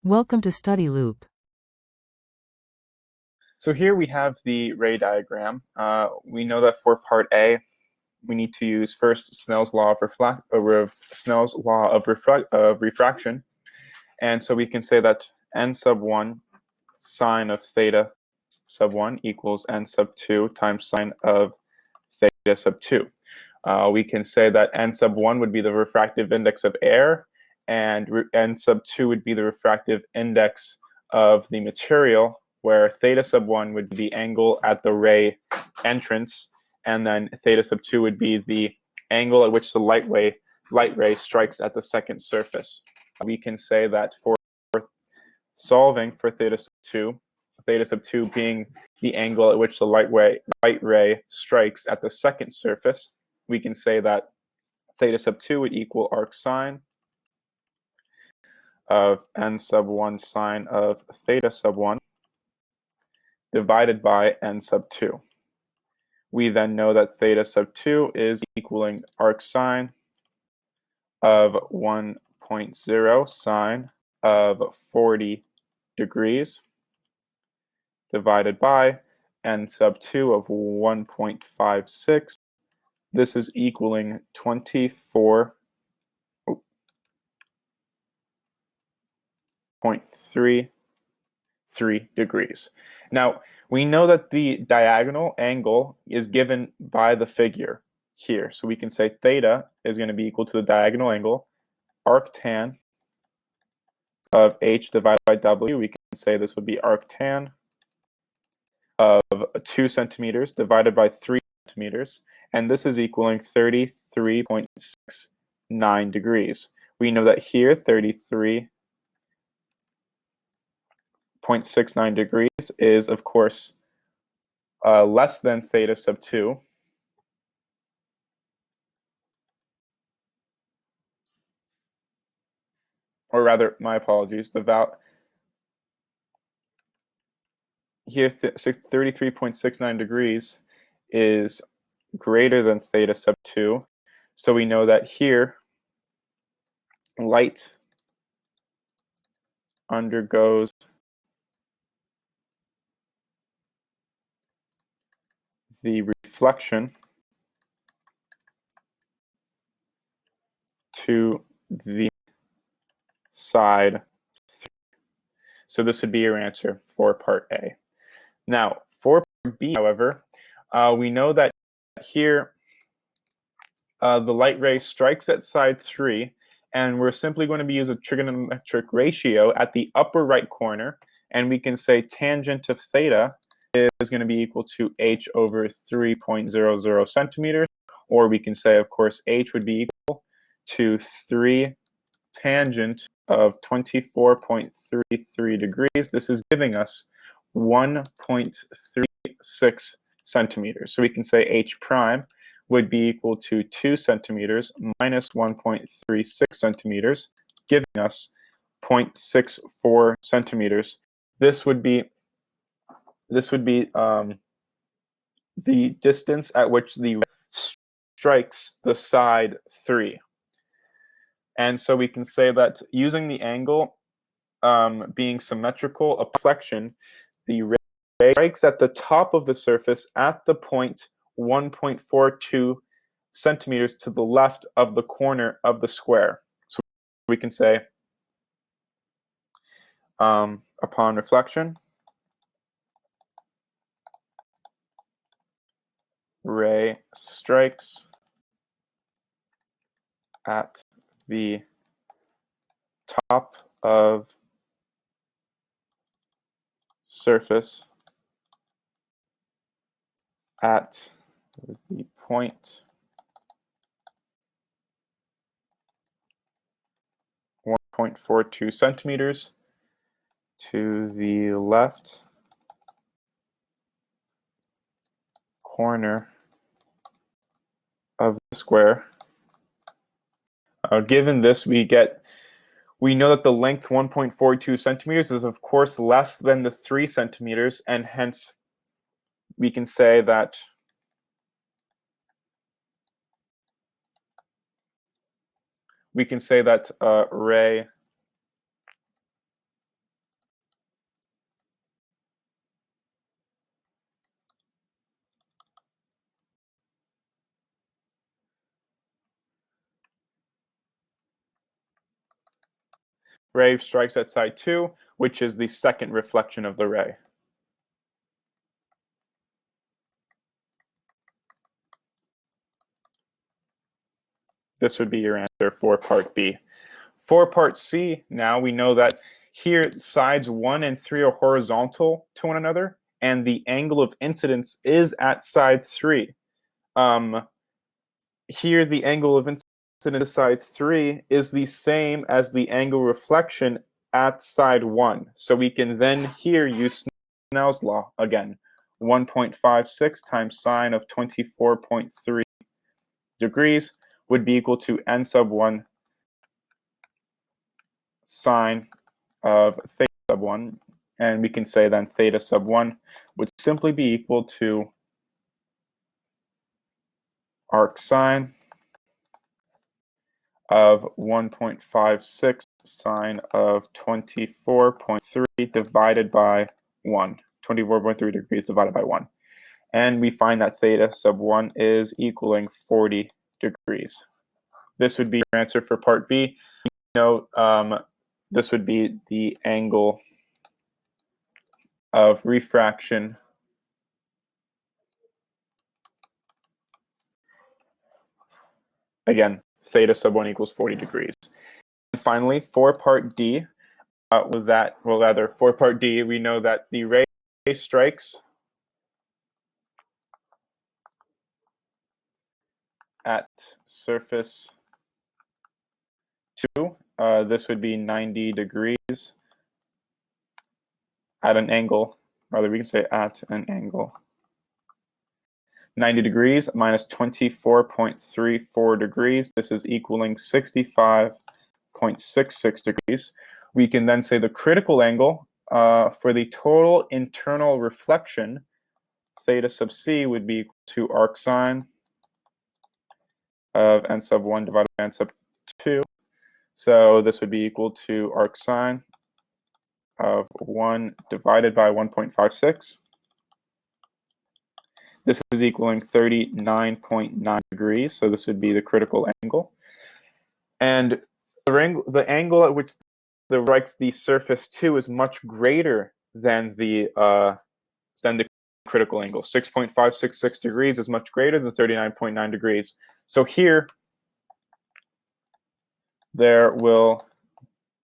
Welcome to Study Loop. So here we have the ray diagram. We know that for part A, we need to use first Snell's law of refraction. And so we can say that n sub 1 sine of theta sub 1 equals n sub 2 times sine of theta sub 2. We can say that n sub 1 would be the refractive index of air, and n sub 2 would be the refractive index of the material, where theta sub 1 would be the angle at the ray entrance, and then theta sub 2 would be the angle at which the light ray strikes at the second surface. We can say that for solving for theta sub 2 being the angle at which the light ray strikes at the second surface, we can say that theta sub 2 would equal arc sine of n sub 1 sine of theta sub 1 divided by n sub 2. We then know that theta sub 2 is equaling arc sine of 1.0 sine of 40 degrees divided by n sub 2 of 1.56. This is equaling 24.33 degrees. Now, we know that the diagonal angle is given by the figure here. So we can say theta is going to be equal to the diagonal angle, arctan of h divided by w. We can say this would be arctan of 2 centimeters divided by 3 centimeters, and this is equaling 33.69 degrees. We know that here 33.69 degrees is, of course, less than theta sub 2. Or rather, my apologies, here 33.69 degrees is greater than theta sub 2. So we know that here light undergoes the reflection to the side 3. So this would be your answer for part A. Now, for part B, however, we know that here the light ray strikes at side 3, and we're simply going to be using a trigonometric ratio at the upper right corner, and we can say tangent of theta is going to be equal to h over 3.00 centimeters, or we can say, of course, h would be equal to 3 tangent of 24.33 degrees. This is giving us 1.36 centimeters. So we can say h prime would be equal to 2 centimeters minus 1.36 centimeters, giving us 0.64 centimeters. This would be the distance at which the ray strikes the side 3. And so we can say that using the angle being symmetrical, a reflection, the ray strikes at the top of the surface at the point 1.42 centimeters to the left of the corner of the square. So we can say, upon reflection, ray strikes at the top of surface at the point 1.42 centimeters to the left corner of the square. Given this, we know that the length 1.42 centimeters is, of course, less than the 3 centimeters, and hence we can say that ray ray strikes at side 2, which is the second reflection of the ray. This would be your answer for part B. For part C, now we know that here sides 1 and 3 are horizontal to one another, and the angle of incidence is at side 3. Here the angle of incidence at side 3 is the same as the angle reflection at side 1. So we can then here use Snell's law again. 1.56 times sine of 24.3 degrees would be equal to n sub 1 sine of theta sub 1. And we can say then theta sub 1 would simply be equal to arc sine of 1.56 sine of 24.3 divided by 1. 24.3 degrees divided by 1. And we find that theta sub 1 is equaling 40 degrees. This would be your answer for part B. This would be the angle of refraction again, theta sub 1 equals 40 degrees. And finally, for part D, for part D, we know that the ray strikes at surface 2. This would be 90 degrees at an angle. Rather, we can say at an angle. 90 degrees minus 24.34 degrees. This is equaling 65.66 degrees. We can then say the critical angle for the total internal reflection, theta sub c, would be equal to arc sine of n sub 1 divided by n sub 2. So this would be equal to arc sine of 1 divided by 1.56. This is equaling 39.9 degrees, so this would be the critical angle. And the angle at which the strikes the surface 2 is much greater than the critical angle. 6.566 degrees is much greater than 39.9 degrees. So here, there will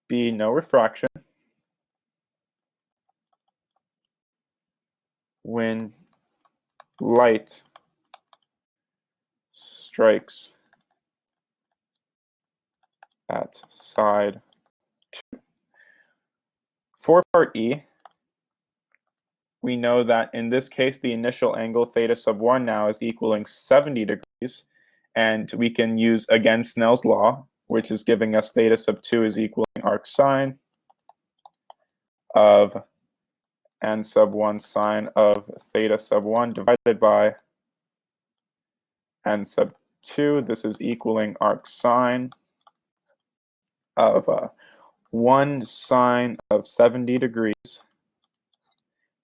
be no refraction when light strikes at side 2. For part E, we know that in this case, the initial angle theta sub 1 now is equaling 70 degrees. And we can use, again, Snell's law, which is giving us theta sub 2 is equaling arc sine of n sub 1 sine of theta sub 1 divided by n sub 2. This is equaling arc sine of 1 sine of 70 degrees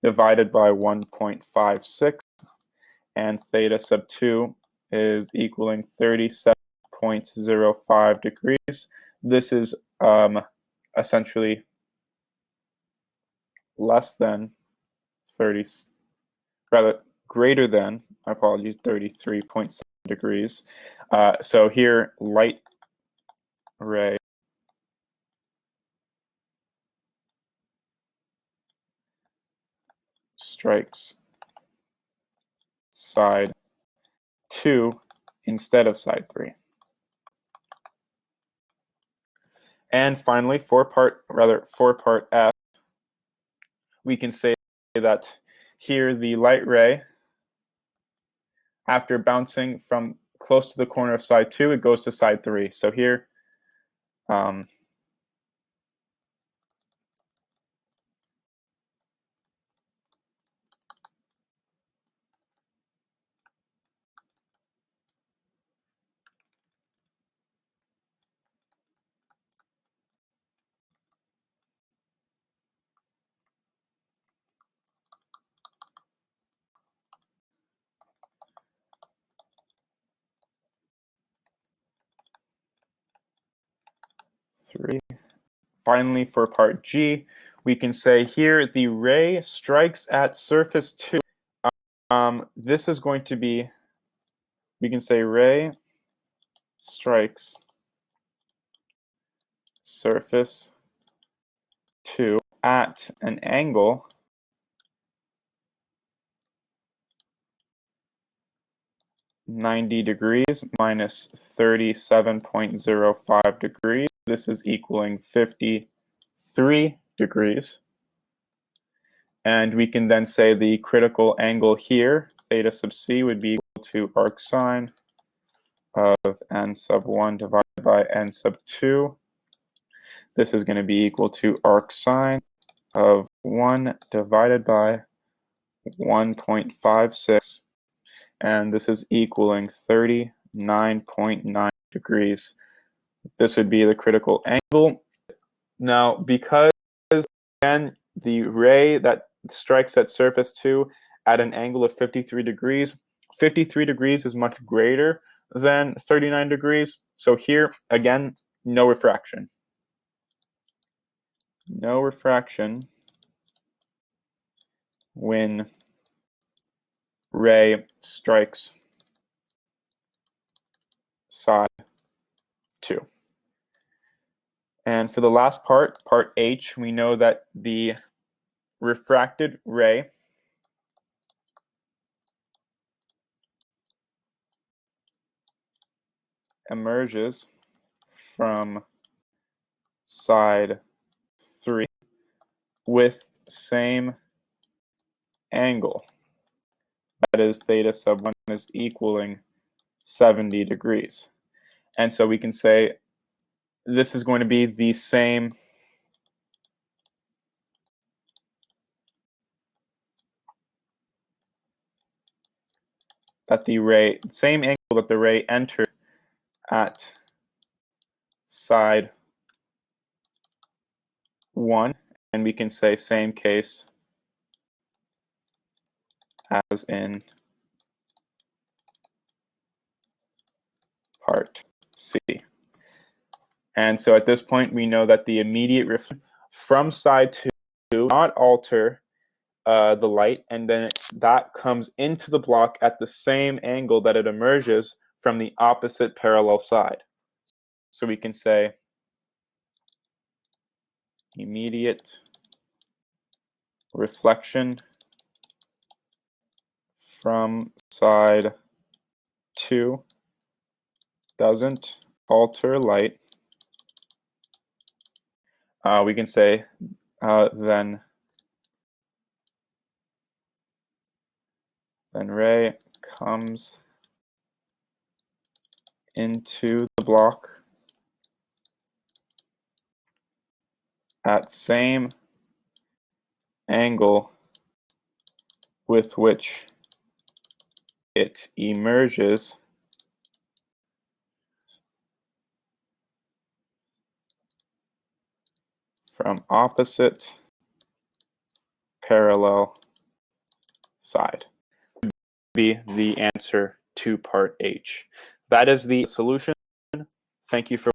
divided by 1.56. And theta sub 2 is equaling 37.05 degrees. This is essentially greater than, my apologies, 33.7 degrees. So here, light ray strikes side 2 instead of side 3. And finally, for part F, we can say that here the light ray, after bouncing from close to the corner of side 2, it goes to side 3. So here, finally, for part G, we can say here the ray strikes at surface 2. This is going to be, we can say ray strikes surface 2 at an angle (90° minus 37.05 degrees. This is equaling 53 degrees. And we can then say the critical angle here, theta sub c, would be equal to arc sine of n sub 1 divided by n sub 2. This is going to be equal to arc sine of 1 divided by 1.56. And this is equaling 39.9 degrees. This would be the critical angle. Now, because, again, the ray that strikes at surface 2 at an angle of 53 degrees, 53 degrees is much greater than 39 degrees. So here, again, no refraction. No refraction when ray strikes side 2. And for the last part, part H, we know that the refracted ray emerges from side 3 with same angle. That is, theta sub 1 is equaling 70 degrees. And so we can say this is going to be the same that the ray, same angle that the ray entered at side 1, and we can say same case as in part C. And so at this point, we know that the immediate reflection from side 2 will not alter the light, and then that comes into the block at the same angle that it emerges from the opposite parallel side. So we can say immediate reflection from side 2 doesn't alter light. We can say then ray comes into the block at same angle with which it emerges from opposite parallel side. Be the answer to part H. That is the solution. Thank you for